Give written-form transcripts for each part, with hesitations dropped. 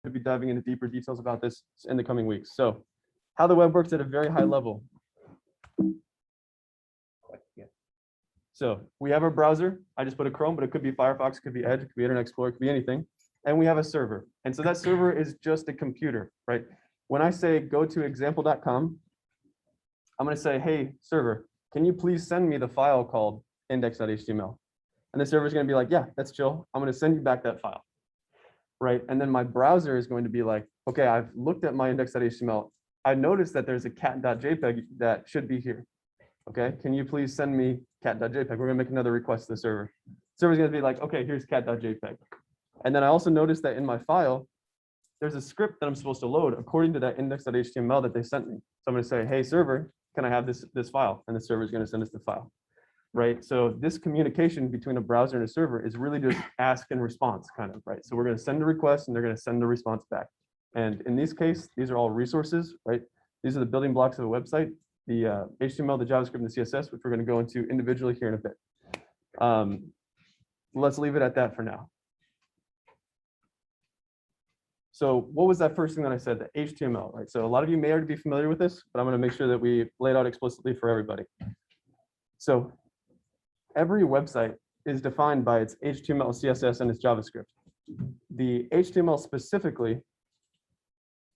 to be diving into deeper details about this in the coming weeks. So how the web works at a very high level. So we have our browser. I just put a Chrome, but it could be Firefox, it could be Edge, it could be Internet Explorer, it could be anything. And we have a server. And so that server is just a computer, right? When I say go to example.com, I'm going to say, hey, server, can you please send me the file called index.html? And the server is going to be like, yeah, that's chill. I'm going to send you back that file, right? And then my browser is going to be like, okay, I've looked at my index.html. I noticed that there's a cat.jpg that should be here. Okay, can you please send me cat.jpg? We're going to make another request to the server. The server's going to be like, okay, here's cat.jpg. And then I also noticed that in my file, there's a script that I'm supposed to load according to that index.html that they sent me. So I'm going to say, hey, server, can I have this file? And the server is going to send us the file, right? So this communication between a browser and a server is really just ask and response kind of, right? So we're going to send a request and they're going to send the response back. And in this case, these are all resources, right? These are the building blocks of a website. The HTML, the JavaScript, and the CSS, which we're going to go into individually here in a bit. Let's leave it at that for now. So what was that first thing that I said, the HTML, right? So a lot of you may already be familiar with this, but I'm going to make sure that we lay it out explicitly for everybody. So every website is defined by its HTML, CSS, and its JavaScript. The HTML specifically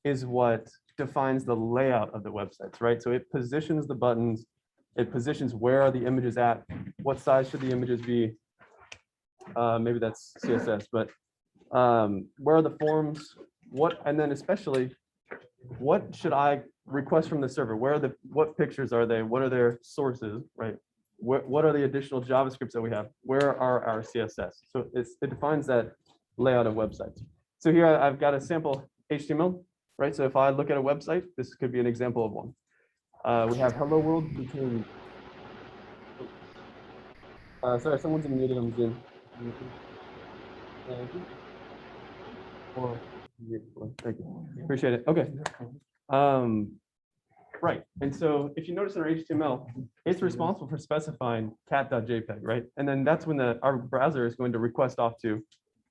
is what defines the layout of the websites, right? So it positions the buttons, it positions where are the images at, what size should the images be, maybe that's CSS, but where are the forms, and then especially, what should I request from the server? What pictures are they? What are their sources, right? What are the additional JavaScripts that we have? Where are our CSS? So it defines that layout of websites. So here I've got a sample HTML. Right, so if I look at a website, this could be an example of one. We have hello world between. Sorry, someone's muted on Zoom. Thank you. Thank you. Appreciate it. Okay. Right, and so if you notice in our HTML, it's responsible for specifying cat.jpg, right? And then that's when our browser is going to request off to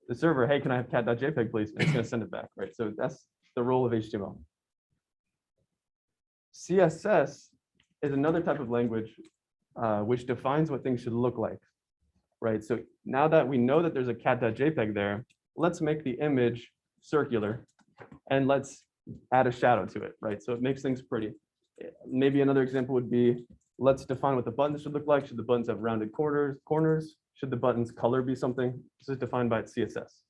the server, hey, can I have cat.jpg, please? And it's going to send it back, right? So that's the role of HTML. CSS is another type of language which defines what things should look like, right? So now that we know that there's a cat.jpg there, let's make the image circular and let's add a shadow to it, right? So it makes things pretty. Maybe another example would be, let's define what the buttons should look like. Should the buttons have rounded corners? Should the button's color be something? This is defined by its CSS.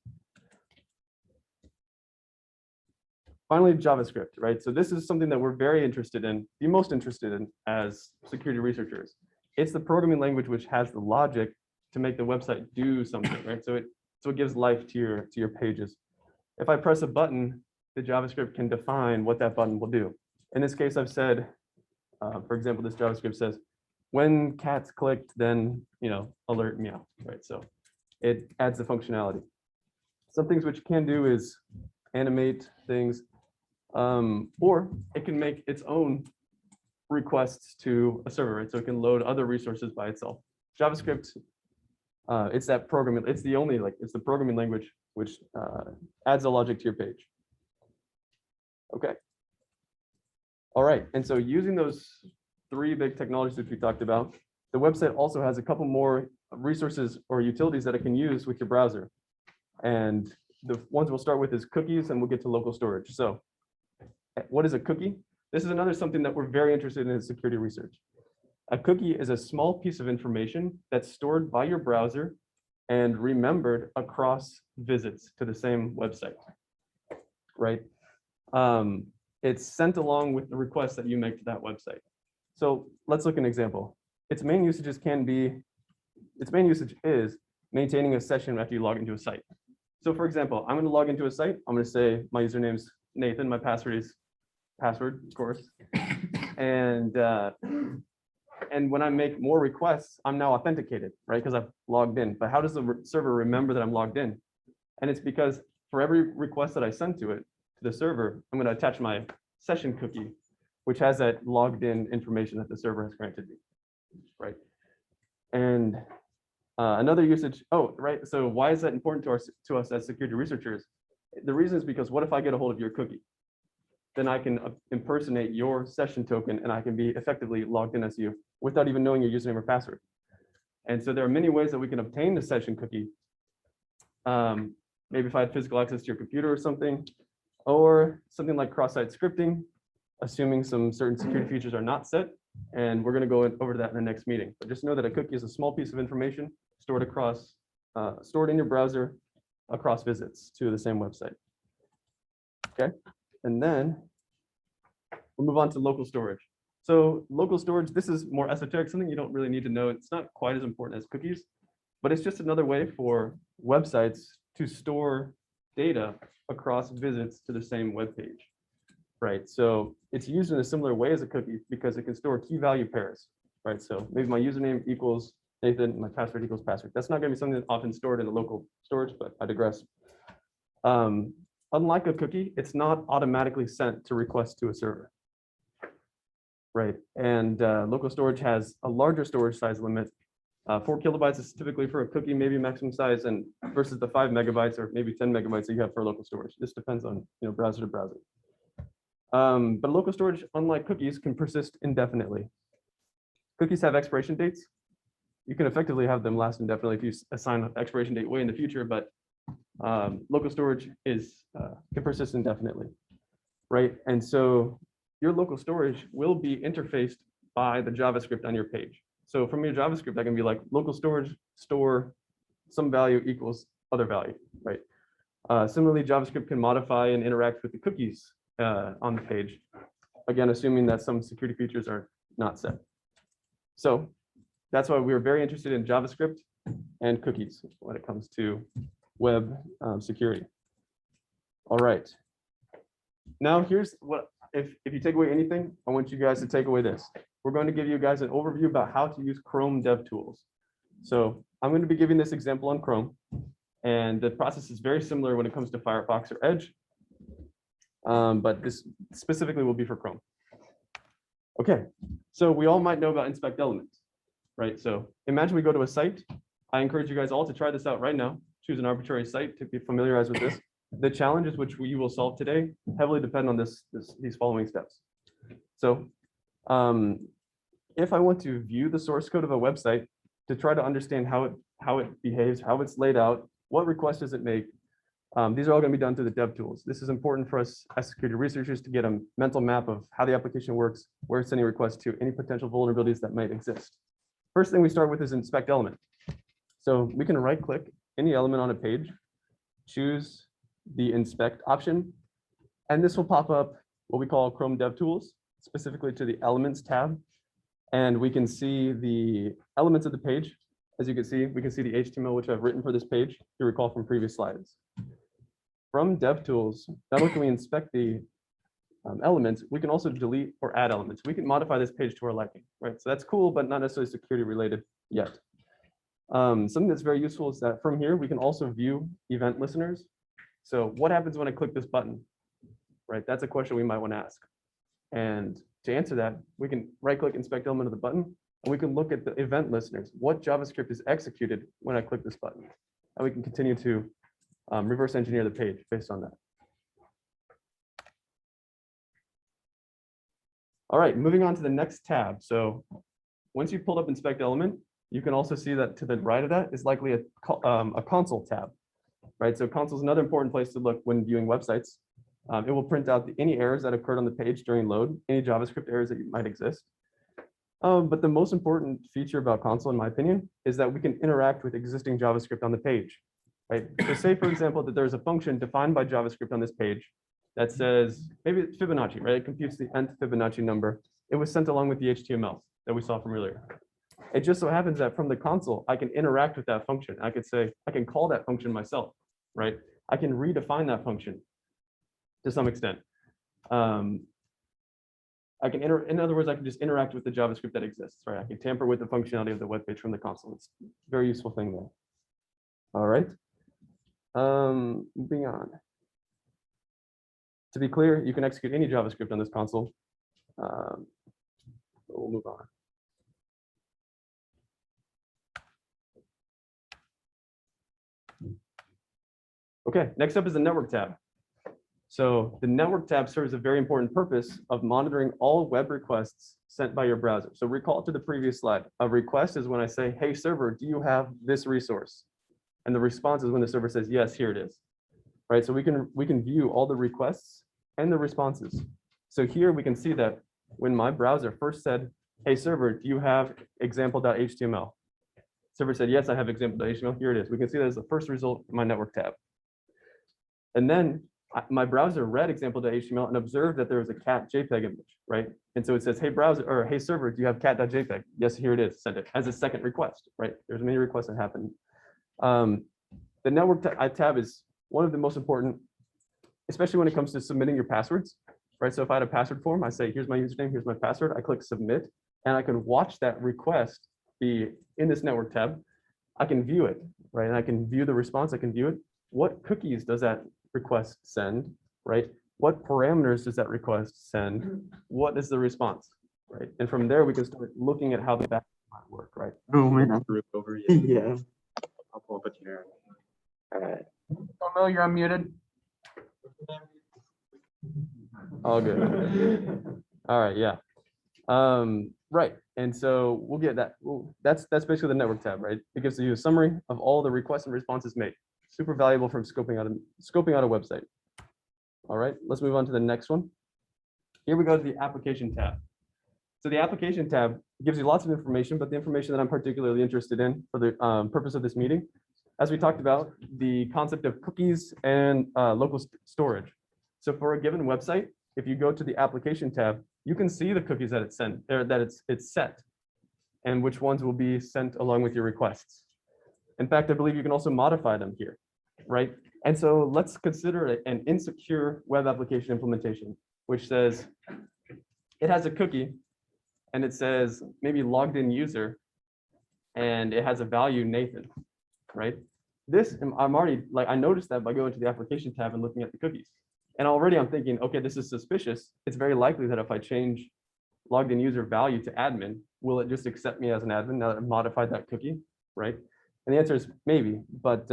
Finally, JavaScript, right? So this is something that we're very interested in, the most interested in as security researchers. It's the programming language which has the logic to make the website do something, right? So it gives life to your pages. If I press a button, the JavaScript can define what that button will do. In this case, I've said, for example, this JavaScript says, when cats clicked, then alert meow, right? So it adds the functionality. Some things which it can do is animate things. Or it can make its own requests to a server, right? So it can load other resources by itself. JavaScript, it's that programming, it's the programming language which adds the logic to your page. Okay. All right, and so using those three big technologies that we talked about, the website also has a couple more resources or utilities that it can use with your browser. And the ones we'll start with is cookies, and we'll get to local storage. So what is a cookie? This is another something that we're very interested in security research. A cookie is a small piece of information that's stored by your browser and remembered across visits to the same website, right? It's sent along with the request that you make to that website. So let's look at an example. Its main usage is maintaining a session after you log into a site. So for example, I'm going to log into a site. I'm going to say my username's Nathan. My password is password, of course. And when I make more requests, I'm now authenticated, right? Because I've logged in. But how does the server remember that I'm logged in? And it's because for every request that I send to it, to the server, I'm going to attach my session cookie, which has that logged in information that the server has granted me, right? And another usage, right? So why is that important to us as security researchers? The reason is because what if I get a hold of your cookie? Then I can impersonate your session token and I can be effectively logged in as you without even knowing your username or password. And so there are many ways that we can obtain the session cookie. Maybe if I had physical access to your computer or something like cross-site scripting, assuming some certain security features are not set. And we're going to go over that in the next meeting. But just know that a cookie is a small piece of information stored in your browser across visits to the same website. Okay, and then we'll move on to local storage. So local storage, this is more esoteric, something you don't really need to know. It's not quite as important as cookies, but it's just another way for websites to store data across visits to the same web page. Right, so it's used in a similar way as a cookie because it can store key value pairs, right? So maybe my username equals Nathan, my password equals password. That's not going to be something that's often stored in a local storage, but I digress. Unlike a cookie, it's not automatically sent to request to a server, right? And local storage has a larger storage size limit. 4 kilobytes is typically for a cookie, maybe maximum size, and versus the 5 megabytes or maybe 10 megabytes that you have for local storage. This depends on browser to browser. But local storage, unlike cookies, can persist indefinitely. Cookies have expiration dates. You can effectively have them last indefinitely if you assign an expiration date way in the future, but local storage can persist indefinitely, right? And so your local storage will be interfaced by the JavaScript on your page. So from your JavaScript, that can be like local storage store some value equals other value, right? Similarly, JavaScript can modify and interact with the cookies on the page, again, assuming that some security features are not set. So that's why we were very interested in JavaScript and cookies when it comes to web security. All right. Now here's what, if you take away anything, I want you guys to take away this. We're going to give you guys an overview about how to use Chrome Devtools. So I'm going to be giving this example on Chrome, and the process is very similar when it comes to Firefox or Edge. But this specifically will be for Chrome. Okay, so we all might know about inspect elements, right? So imagine we go to a site. I encourage you guys all to try this out right now. Choose an arbitrary site to be familiarized with this. The challenges which you will solve today heavily depend on these following steps. So if I want to view the source code of a website to try to understand how it behaves, how it's laid out, what requests does it make, these are all going to be done through the Devtools. This is important for us as security researchers to get a mental map of how the application works, where it's sending requests to, any potential vulnerabilities that might exist. First thing we start with is inspect element. So we can right click any element on a page, choose the inspect option, and this will pop up what we call Chrome Devtools, specifically to the elements tab. And we can see the elements of the page. As you can see, we can see the HTML which I've written for this page, if you recall from previous slides. From Devtools, not only can we inspect the elements, we can also delete or add elements. We can modify this page to our liking, right? So that's cool, but not necessarily security related yet. Something that's very useful is that from here, we can also view event listeners. So what happens when I click this button, right? That's a question we might want to ask. And to answer that, we can right click inspect element of the button, and we can look at the event listeners. What JavaScript is executed when I click this button? And we can continue to reverse engineer the page based on that. All right, moving on to the next tab. So once you've pulled up inspect element, you can also see that to the right of that is likely a console tab, right? So console is another important place to look when viewing websites. It will print out any errors that occurred on the page during load, any JavaScript errors that might exist. But the most important feature about console, in my opinion, is that we can interact with existing JavaScript on the page, right? So say, for example, that there's a function defined by JavaScript on this page that says, maybe it's Fibonacci, right? It computes the nth Fibonacci number. It was sent along with the HTML that we saw from earlier. It just so happens that from the console, I can interact with that function. I could say, I can call that function myself, right? I can redefine that function to some extent. In other words, I can just interact with the JavaScript that exists, right? I can tamper with the functionality of the web page from the console. It's a very useful thing there. All right. Moving on. To be clear, you can execute any JavaScript on this console. We'll move on. Okay, next up is the network tab. So the network tab serves a very important purpose of monitoring all web requests sent by your browser. So recall to the previous slide, a request is when I say, hey server, do you have this resource? And the response is when the server says, yes, here it is. Right, so we can view all the requests and the responses. So here we can see that when my browser first said, hey server, do you have example.html? Server said, yes, I have example.html, here it is. We can see that as the first result in my network tab. And then my browser read example.html and observed that there was a cat JPEG image, right? And so it says, hey browser, or hey server, do you have cat.jpg? Yes, here it is, send it as a second request, right? There's many requests that happen. The network tab is one of the most important, especially when it comes to submitting your passwords, right? So if I had a password form, I say, here's my username, here's my password, I click submit, and I can watch that request be in this network tab. I can view it, right? And I can view the response, I can view it. What cookies does that request send, right? What parameters does that request send? What is the response, right? And from there, we can start looking at how the back might work, right? Oh man. Over Yeah. I'll pull up a generic. All right. Oh no, you're unmuted. All good. All right, yeah. Right, and so we'll get that. That's basically the network tab, right? It gives you a summary of all the requests and responses made. Super valuable from scoping out a website. All right, let's move on to the next one. Here we go to the application tab. So the application tab gives you lots of information, but the information that I'm particularly interested in for the purpose of this meeting, as we talked about, the concept of cookies and local storage. So for a given website, if you go to the application tab, you can see the cookies that it's sent, or that it's set, and which ones will be sent along with your requests. In fact, I believe you can also modify them here, right? And so let's consider an insecure web application implementation, which says it has a cookie and it says maybe logged in user, and it has a value Nathan, right? This, I'm already, like, I noticed that by going to the application tab and looking at the cookies. And already I'm thinking, okay, this is suspicious. It's very likely that if I change logged in user value to admin, will it just accept me as an admin now that I've modified that cookie, right? And the answer is maybe, but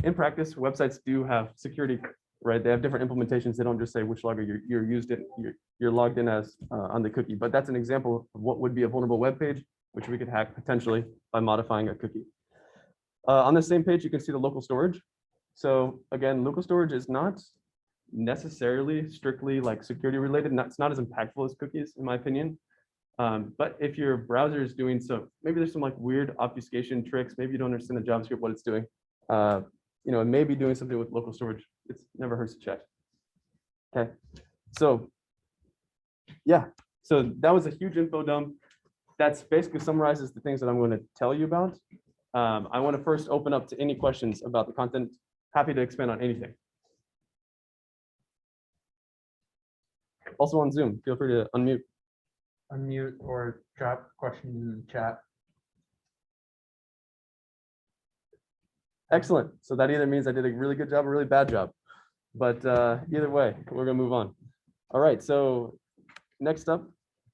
in practice, websites do have security, right? They have different implementations. They don't just say which logger you're logged in as on the cookie, but that's an example of what would be a vulnerable web page, which we could hack potentially by modifying a cookie. On the same page, you can see the local storage. So again, local storage is not necessarily strictly like security related. It's not as impactful as cookies, in my opinion. But if your browser is doing so, maybe there's some like weird obfuscation tricks. Maybe you don't understand the JavaScript, what it's doing. You know, it may be doing something with local storage. It's never hurts to check. Okay, so yeah, so that was a huge info dump. That's basically summarizes the things that I'm going to tell you about. I want to first open up to any questions about the content. Happy to expand on anything. Also on Zoom, feel free to unmute. Unmute or drop questions in the chat. Excellent. So that either means I did a really good job or a really bad job. But either way, we're going to move on. All right. So next up,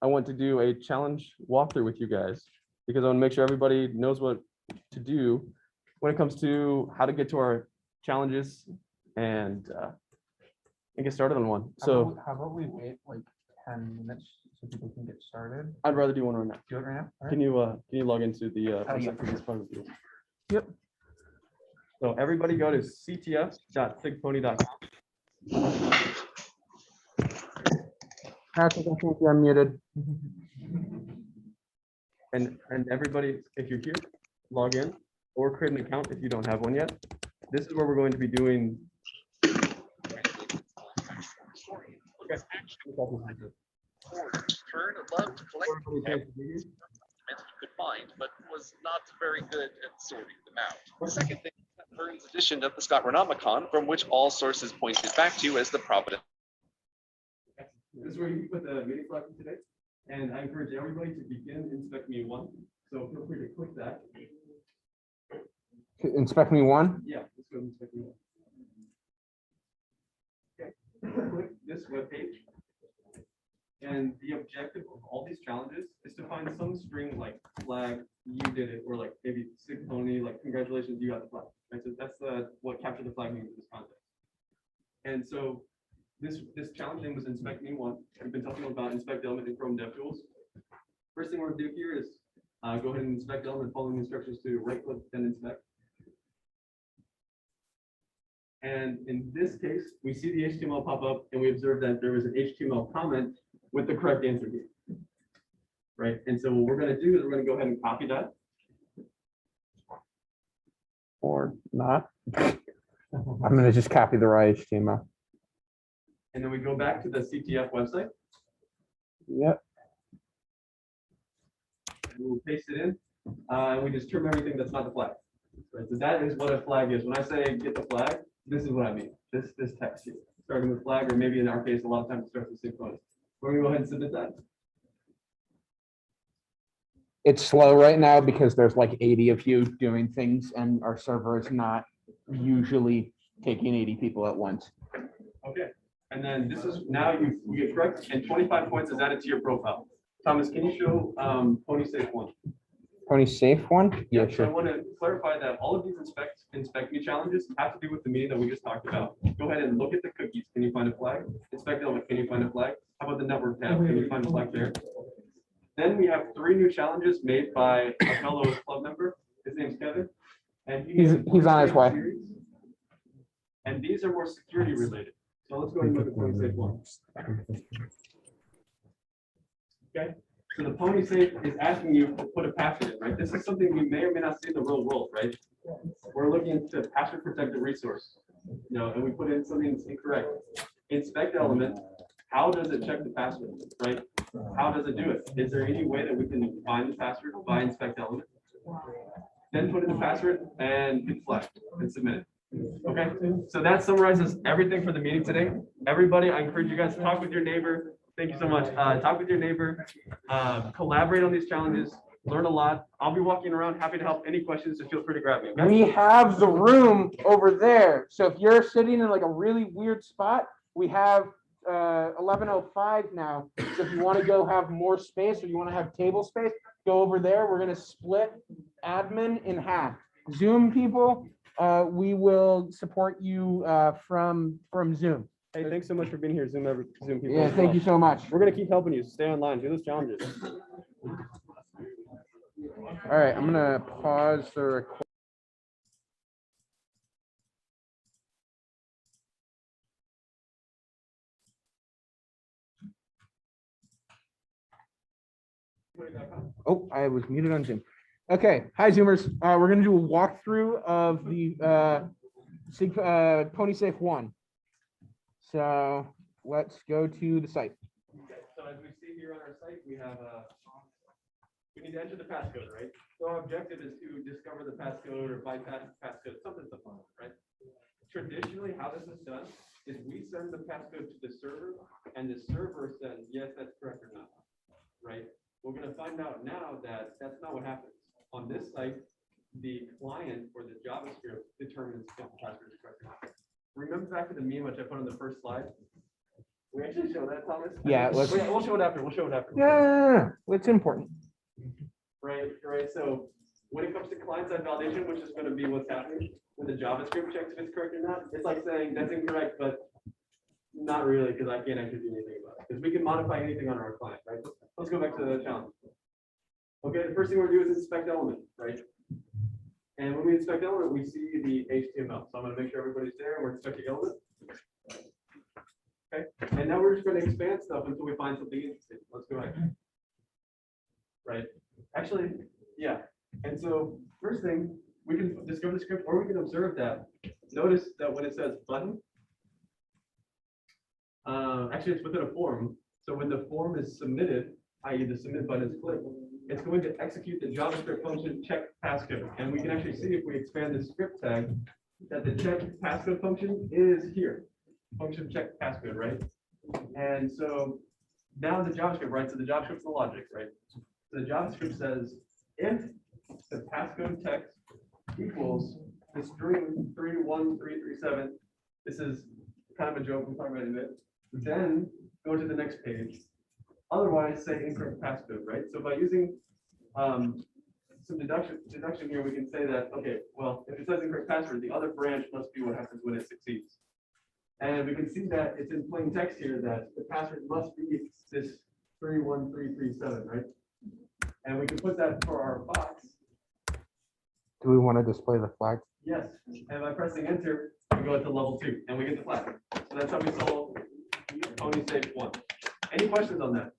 I want to do a challenge walkthrough with you guys, because I want to make sure everybody knows what to do when it comes to how to get to our challenges and get started on one. So how about we wait like 10 minutes so people can get started? I'd rather do one right now. Do it right now. All right. Can you log into the yeah. website for this part of the Yep. So everybody go to ctf.sigpwny.com. Patrick, I think you're unmuted. And everybody, if you're here, log in or create an account if you don't have one yet. This is where we're going to be doing. Turn loved to collect documents you could find, but was not very good at sorting them out. The second thing is that Vern's edition of the Scott Renomicon, from which all sources pointed back to as the Providence. This is where you put the meeting flag today. And I encourage everybody to begin Inspect Me 1. So feel free to click that. Inspect Me 1. Yeah, let's go to Inspect Me 1. Okay, click this web page. And the objective of all these challenges is to find some string like flag, you did it, or like maybe SIGPwny, like congratulations, you got the flag. Right? So that's what capture the flag means in this context. And so this challenge name was inspect me1. We've been talking about inspect element in Chrome DevTools. First thing we're gonna do here is go ahead and inspect element, following the instructions to right click then inspect. And in this case, we see the HTML pop up and we observe that there was an HTML comment with the correct answer here. Right, and so what we're gonna do is we're gonna go ahead and copy that. Or not. I'm gonna just copy the right HTML. And then we go back to the CTF website Yep. and we'll paste it in. And we just trim everything that's not the flag. Right, so that is what a flag is. When I say get the flag, this is what I mean. This text here, starting with flag, or maybe in our case, a lot of times it starts with SIGPwny. We're gonna go ahead and submit that. It's slow right now because there's like 80 of you doing things and our server is not usually taking 80 people at once. Okay, and then this is now you get correct, and 25 points is added to your profile. Thomas, can you show PwnySafe1? Pony safe one? Yeah, So I sure. want to clarify that all of these inspect me challenges have to do with the meeting that we just talked about. Go ahead and look at the cookies. Can you find a flag? Inspect element. Can you find a flag? How about the network tab? Can you find a flag there? Then we have 3 new challenges made by a fellow club member. His name's Kevin. And He's on his way. series. And these are more security related. So let's go ahead and look at PwnySafe1. Okay, so the PwnySafe is asking you to put a password in, right? This is something we may or may not see in the real world, right? We're looking to password protect the resource, and we put in something that's incorrect. Inspect element. How does it check the password, right? How does it do it? Is there any way that we can find the password by inspect element? Then put in the password and hit flag and submit it. Okay, so that summarizes everything for the meeting today. Everybody, I encourage you guys to talk with your neighbor. Thank you so much. Talk with your neighbor, collaborate on these challenges, learn a lot. I'll be walking around, happy to help. Any questions, just feel free to grab me. Okay? We have the room over there. So if you're sitting in like a really weird spot, we have 11:05 now. So if you want to go have more space or you want to have table space, go over there. We're going to split admin in half. Zoom people, we will support you from Zoom. Hey, thanks so much for being here, Zoom people. Yeah, as thank well. you so much. We're gonna keep helping you. Stay online, do those challenges. All right, I'm gonna pause the recording. Oh, I was muted on Zoom. Okay, hi Zoomers. We're gonna do a walkthrough of the PwnySafe1. So let's go to the site. So as we see here on our site, we have we need to enter the passcode, right? So our objective is to discover the passcode or bypass the passcode, something to fun, right? Traditionally, how this is done is we send the passcode to the server, and the server says, yes, that's correct or not, right? We're going to find out now that that's not what happens. On this site, the client or the JavaScript determines if the password is correct or not. Remember back to the meme which I put on the first slide? We actually show that, Thomas? Yeah, let's- We'll show it after. We'll show it after. Yeah, it's important. Right. So when it comes to client-side validation, which is going to be what's happening when the JavaScript checks if it's correct or not, it's like saying that's incorrect, but not really, because I can't actually do anything about it. Because we can modify anything on our client, right? Let's go back to the challenge. Okay, the first thing we're going to do is inspect element, right? And when we inspect element, we see the HTML. So I'm going to make sure everybody's there and we're inspecting element. Okay, and now we're just going to expand stuff until we find something interesting. Let's go ahead. Right. Actually, yeah. And so first thing, we can discover the script, or we can observe that. Notice that when it says button, actually it's within a form. So when the form is submitted, i.e. the submit button is clicked, it's going to execute the JavaScript function check passcode. And we can actually see if we expand the script tag that the check passcode function is here. Function check passcode, right? And so now the JavaScript, right? So the JavaScript's the logic, right? So the JavaScript says if the passcode text equals the string 31337, this is kind of a joke, we'll talk about it in a bit, then go to the next page. Otherwise, say incorrect passcode, right? So by using some deduction here, we can say that, okay, well, if it says incorrect password, the other branch must be what happens when it succeeds. And we can see that it's in plain text here that the password must be this 31337, right? And we can put that for our box. Do we want to display the flag? Yes, and by pressing enter, we go into level 2 and we get the flag. So that's how we solve Pwny SIGPwny. Any questions on that?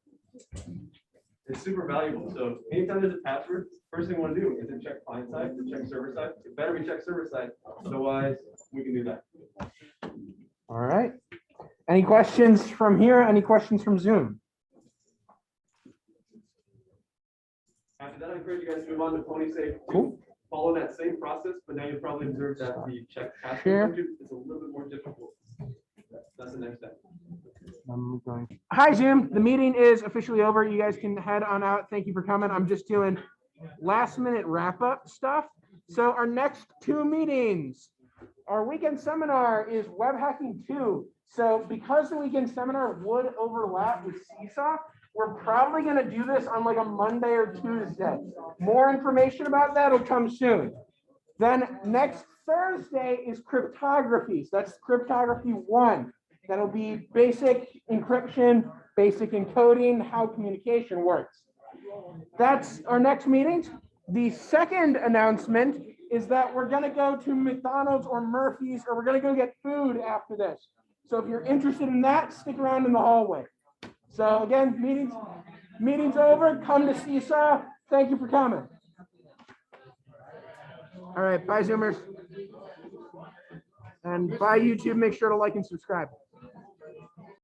It's super valuable. So anytime there's a password, first thing we want to do is to check client side, to check server side. It better be checked server side, otherwise we can do that. All right. Any questions from here? Any questions from Zoom? After that, I encourage you guys to move on to Pwny SIGPwny. Cool. Follow that same process, but now you probably observe that the check Share. password function is a little bit more difficult. That's the next step. Hi, Zoom. The meeting is officially over. You guys can head on out. Thank you for coming. I'm just doing last minute wrap up stuff. So our next 2 meetings, our weekend seminar is Web Hacking 2. So because the weekend seminar would overlap with Seesaw, we're probably going to do this on like a Monday or Tuesday. More information about that will come soon. Then next Thursday is cryptography. So that's cryptography 1. That'll be basic encryption, basic encoding, how communication works. That's our next meeting. The second announcement is that we're going to go to McDonald's or Murphy's, or we're going to go get food after this. So if you're interested in that, stick around in the hallway. So again, meeting's over. Come to Seesaw. Thank you for coming. All right, bye Zoomers. And bye YouTube. Make sure to like and subscribe.